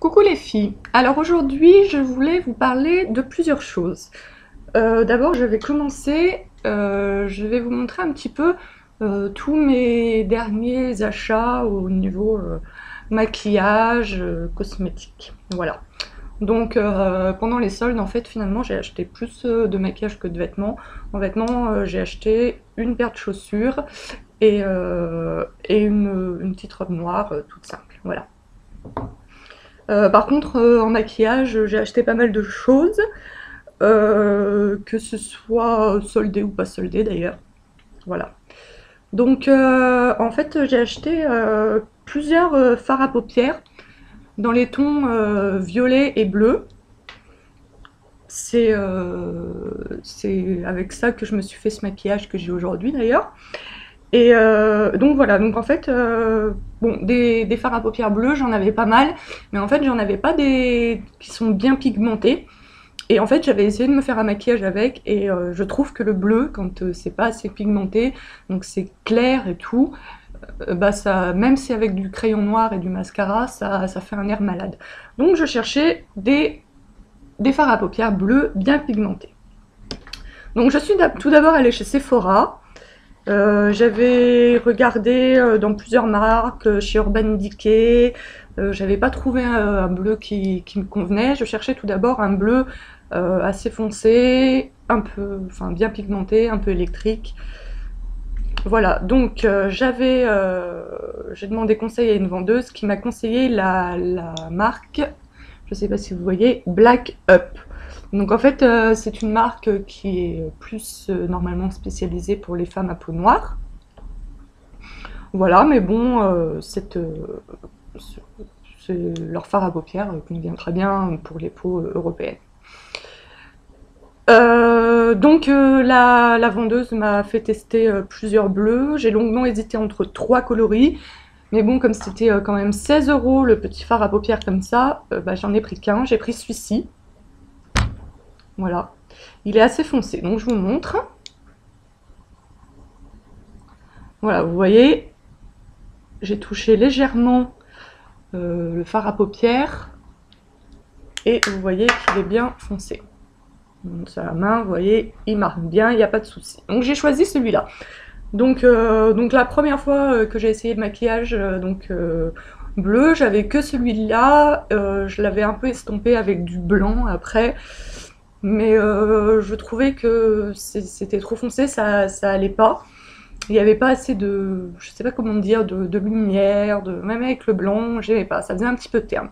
Coucou les filles, alors aujourd'hui je voulais vous parler de plusieurs choses. D'abord je vais commencer, je vais vous montrer un petit peu tous mes derniers achats au niveau maquillage, cosmétique, voilà. Donc pendant les soldes en fait finalement j'ai acheté plus de maquillage que de vêtements. En vêtements j'ai acheté une paire de chaussures et une petite robe noire toute simple, voilà. Par contre, en maquillage, j'ai acheté pas mal de choses, que ce soit soldé ou pas soldé d'ailleurs. Voilà. Donc, en fait, j'ai acheté plusieurs fards à paupières dans les tons violet et bleu. C'est avec ça que je me suis fait ce maquillage que j'ai aujourd'hui d'ailleurs. Et donc voilà, donc en fait, bon, des fards à paupières bleus, j'en avais pas mal, mais en fait, j'en avais pas des qui sont bien pigmentés. Et en fait, j'avais essayé de me faire un maquillage avec, et je trouve que le bleu, quand c'est pas assez pigmenté, donc c'est clair et tout, bah ça, même si avec du crayon noir et du mascara, ça fait un air malade. Donc je cherchais des fards à paupières bleus bien pigmentés. Donc je suis tout d'abord allée chez Sephora. J'avais regardé dans plusieurs marques, chez Urban Decay, j'avais pas trouvé un bleu qui me convenait. Je cherchais tout d'abord un bleu assez foncé, un peu, enfin bien pigmenté, un peu électrique. Voilà, donc j'ai demandé conseil à une vendeuse qui m'a conseillé la marque, je sais pas si vous voyez, Black Up. Donc en fait, c'est une marque qui est plus normalement spécialisée pour les femmes à peau noire. Voilà, mais bon, leur fard à paupières convient très bien pour les peaux européennes. Donc la vendeuse m'a fait tester plusieurs bleus. J'ai longuement hésité entre trois coloris. Mais bon, comme c'était quand même 16 € le petit fard à paupières comme ça, bah, j'en ai pris qu'un. J'ai pris celui-ci. Voilà. Il est assez foncé, donc je vous montre. Voilà, vous voyez, j'ai touché légèrement le fard à paupières. Et vous voyez qu'il est bien foncé. Sur la main, vous voyez, il marque bien, il n'y a pas de souci. Donc j'ai choisi celui-là. Donc la première fois que j'ai essayé le maquillage bleu, j'avais que celui-là. Je l'avais un peu estompé avec du blanc après. Mais je trouvais que c'était trop foncé, ça allait pas. Il n'y avait pas assez de, je sais pas comment dire, de lumière, même avec le blanc, j'aimais pas, ça faisait un petit peu terne.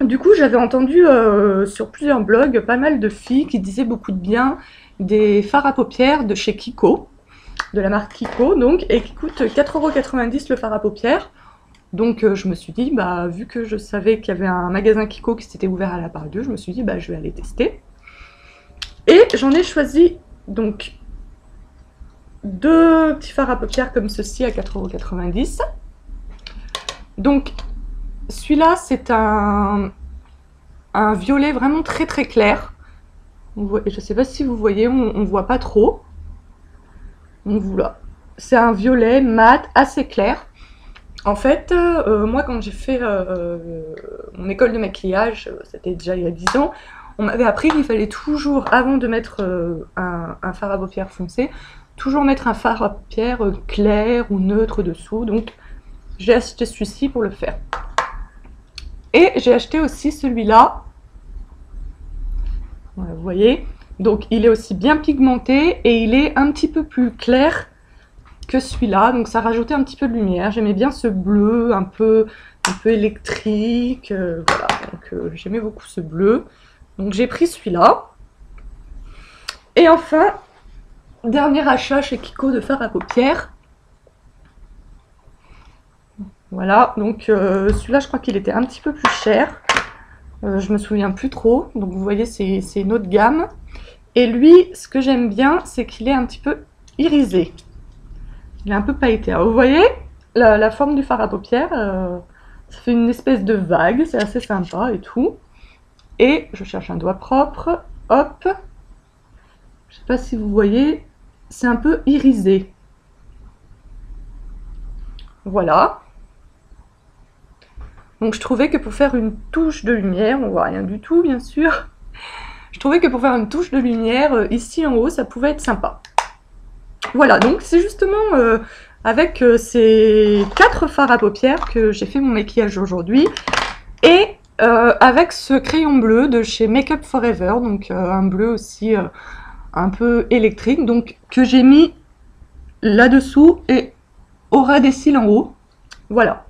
Du coup, j'avais entendu sur plusieurs blogs pas mal de filles qui disaient beaucoup de bien des fards à paupières de chez Kiko, de la marque Kiko, donc, et qui coûtent 4,90 € le fard à paupières. Donc je me suis dit, bah, vu que je savais qu'il y avait un magasin Kiko qui s'était ouvert à la part d'eux, je me suis dit, bah, je vais aller tester. Et j'en ai choisi donc deux petits fards à paupières comme ceci à 4,90 €. Donc celui-là, c'est un violet vraiment très très clair. Je sais pas si vous voyez, on voit pas trop. Donc voilà, c'est un violet mat assez clair. En fait, moi quand j'ai fait mon école de maquillage, c'était déjà il y a 10 ans, on m'avait appris qu'il fallait toujours, avant de mettre un fard à paupières foncé, toujours mettre un fard à paupières clair ou neutre dessous. Donc j'ai acheté celui-ci pour le faire. Et j'ai acheté aussi celui-là. Voilà, vous voyez. Donc il est aussi bien pigmenté et il est un petit peu plus clair que celui-là, donc ça rajoutait un petit peu de lumière. J'aimais bien ce bleu un peu électrique, voilà, donc j'aimais beaucoup ce bleu. Donc j'ai pris celui-là. Et enfin, dernier achat chez Kiko de fard à paupières. Voilà, donc celui-là je crois qu'il était un petit peu plus cher. Je me souviens plus trop, donc vous voyez c'est une autre gamme. Et lui, ce que j'aime bien, c'est qu'il est un petit peu irisé. Il est un peu pailleté. Alors, vous voyez la forme du fard à paupières, ça fait une espèce de vague, c'est assez sympa et tout. Et je cherche un doigt propre, hop. Je sais pas si vous voyez, c'est un peu irisé. Voilà. Donc je trouvais que pour faire une touche de lumière, on voit rien du tout bien sûr, je trouvais que pour faire une touche de lumière ici en haut, ça pouvait être sympa. Voilà, donc c'est justement avec ces 4 fards à paupières que j'ai fait mon maquillage aujourd'hui. Et avec ce crayon bleu de chez Make Up Forever, donc un bleu aussi un peu électrique, donc que j'ai mis là-dessous et au ras des cils en haut. Voilà.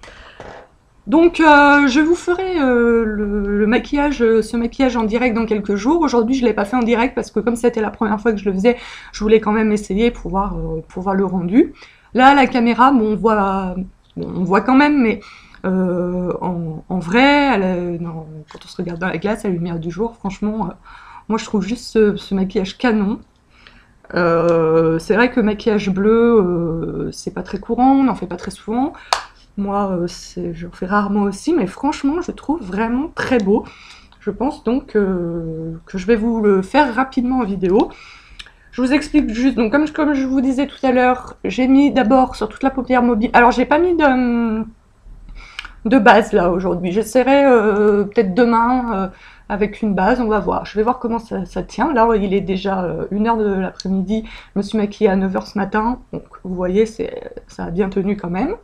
Donc je vous ferai le maquillage, ce maquillage en direct dans quelques jours. Aujourd'hui je ne l'ai pas fait en direct parce que comme c'était la première fois que je le faisais, je voulais quand même essayer pour voir le rendu. Là à la caméra, bon, on voit quand même, mais en vrai, quand on se regarde dans la glace à la lumière du jour, franchement, moi je trouve juste ce maquillage canon. C'est vrai que le maquillage bleu, c'est pas très courant, on n'en fait pas très souvent. Moi, j'en fais rarement aussi, mais franchement, je trouve vraiment très beau. Je pense donc que je vais vous le faire rapidement en vidéo. Je vous explique juste, donc comme je vous disais tout à l'heure, j'ai mis d'abord sur toute la paupière mobile. Alors, j'ai pas mis de base là aujourd'hui. J'essaierai peut-être demain avec une base, on va voir. Je vais voir comment ça tient. Là, il est déjà 1h de l'après-midi. Je me suis maquillée à 9h ce matin. Donc, vous voyez, ça a bien tenu quand même.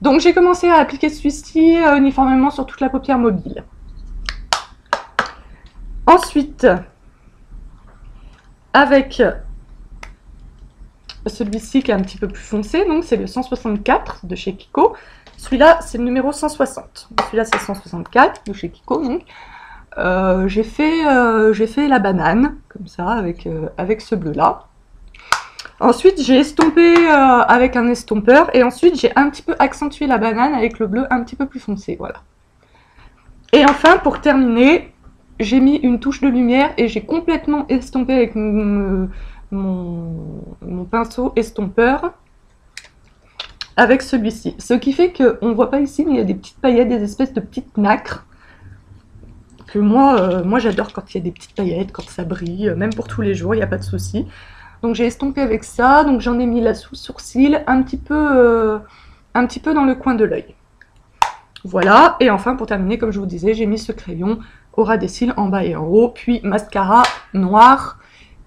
Donc j'ai commencé à appliquer celui-ci uniformément sur toute la paupière mobile. Ensuite, avec celui-ci qui est un petit peu plus foncé, donc c'est le 164 de chez Kiko. Celui-là, c'est le numéro 160. Celui-là, c'est 164 de chez Kiko. Donc j'ai fait la banane, comme ça, avec ce bleu-là. Ensuite, j'ai estompé avec un estompeur et ensuite j'ai un petit peu accentué la banane avec le bleu un petit peu plus foncé, voilà. Et enfin, pour terminer, j'ai mis une touche de lumière et j'ai complètement estompé avec mon pinceau estompeur avec celui-ci. Ce qui fait qu'on ne voit pas ici, mais il y a des petites paillettes, des espèces de petites nacres. Que moi j'adore quand il y a des petites paillettes, quand ça brille, même pour tous les jours, il n'y a pas de souci. Donc j'ai estompé avec ça, donc j'en ai mis là sous sourcil, un petit peu dans le coin de l'œil. Voilà, et enfin pour terminer, comme je vous disais, j'ai mis ce crayon au ras des cils en bas et en haut, puis mascara noir,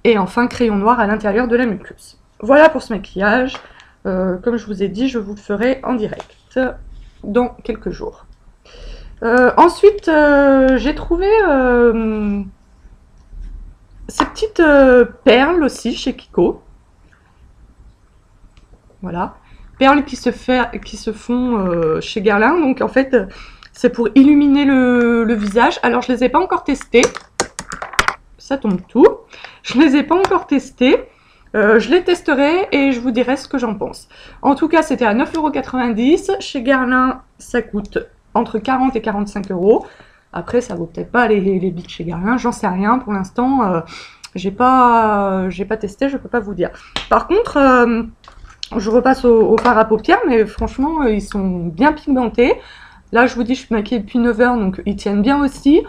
et enfin crayon noir à l'intérieur de la muqueuse. Voilà pour ce maquillage, comme je vous ai dit, je vous le ferai en direct dans quelques jours. Ensuite, j'ai trouvé... ces petites perles aussi chez Kiko. Voilà. Perles qui se font chez Guerlain. Donc en fait, c'est pour illuminer le visage. Alors je ne les ai pas encore testées. Ça tombe tout. Je ne les ai pas encore testées. Je les testerai et je vous dirai ce que j'en pense. En tout cas, c'était à 9,90 €. Chez Guerlain, ça coûte entre 40 et 45 €. Après, ça vaut peut-être pas les billes chez Guerlain, j'en sais rien. Pour l'instant, j'ai pas testé, je peux pas vous dire. Par contre, je repasse au fard à paupières, mais franchement, ils sont bien pigmentés. Là, je vous dis, je suis maquillée depuis 9 h, donc ils tiennent bien aussi.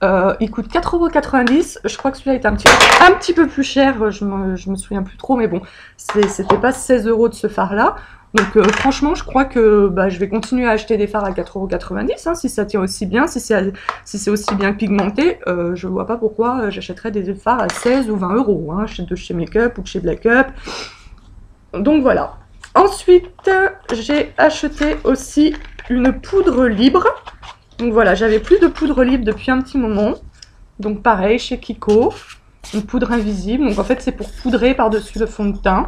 Ils coûtent 4,90 €. Je crois que celui-là est un petit peu plus cher, je me souviens plus trop, mais bon, c'était pas 16 € de ce fard-là. Donc franchement, je crois que je vais continuer à acheter des fards à 4,90 €, hein, si ça tient aussi bien, si c'est aussi bien pigmenté. Je vois pas pourquoi j'achèterais des fards à 16 ou 20 €, hein, de chez Make Up ou de chez Black Up. Donc voilà. Ensuite, j'ai acheté aussi une poudre libre. Donc voilà, j'avais plus de poudre libre depuis un petit moment. Donc pareil, chez Kiko, une poudre invisible. Donc en fait, c'est pour poudrer par-dessus le fond de teint.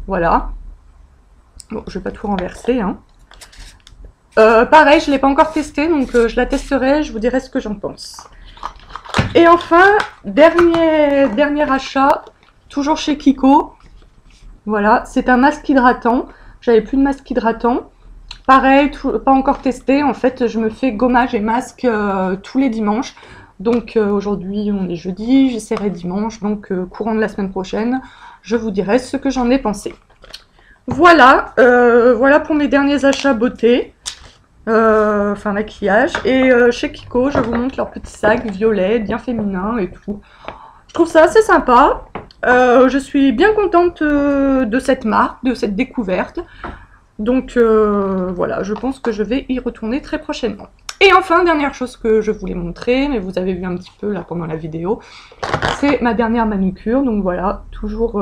Voilà. Bon, je vais pas tout renverser, hein. Pareil, je ne l'ai pas encore testé, donc je la testerai, je vous dirai ce que j'en pense. Et enfin, dernier achat, toujours chez Kiko. Voilà, c'est un masque hydratant. J'avais plus de masque hydratant. Pareil, pas encore testé. En fait, je me fais gommage et masque tous les dimanches. Donc aujourd'hui, on est jeudi, j'essaierai dimanche. Donc courant de la semaine prochaine, je vous dirai ce que j'en ai pensé. Voilà, voilà pour mes derniers achats beauté, enfin maquillage. Et chez Kiko, je vous montre leur petit sac violet, bien féminin et tout. Je trouve ça assez sympa. Je suis bien contente de cette marque, de cette découverte. Donc voilà, je pense que je vais y retourner très prochainement. Et enfin, dernière chose que je voulais montrer, mais vous avez vu un petit peu là pendant la vidéo, c'est ma dernière manucure. Donc voilà, toujours,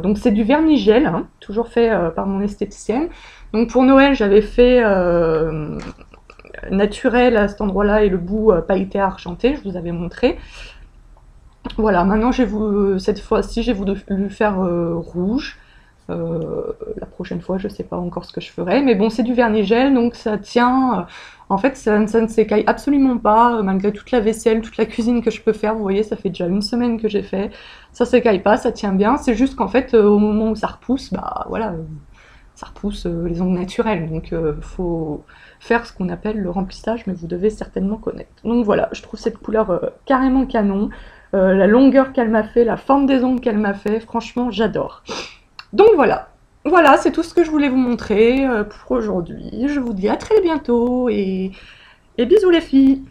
donc c'est du vernis gel, hein, toujours fait par mon esthéticienne. Donc pour Noël, j'avais fait naturel à cet endroit-là et le bout pailleté argenté, je vous avais montré. Voilà, maintenant cette fois-ci, j'ai voulu faire rouge. La prochaine fois, je sais pas encore ce que je ferai, mais bon, c'est du vernis gel, donc ça tient. En fait, ça ne s'écaille absolument pas, malgré toute la vaisselle, toute la cuisine que je peux faire. Vous voyez, ça fait déjà une semaine que j'ai fait. Ça s'écaille pas, ça tient bien. C'est juste qu'en fait, au moment où ça repousse, bah voilà, ça repousse les ongles naturels. Donc, faut faire ce qu'on appelle le remplissage, mais vous devez certainement connaître. Donc voilà, je trouve cette couleur carrément canon. La longueur qu'elle m'a fait, la forme des ongles qu'elle m'a fait, franchement, j'adore. Donc voilà, voilà, c'est tout ce que je voulais vous montrer pour aujourd'hui. Je vous dis à très bientôt et bisous les filles.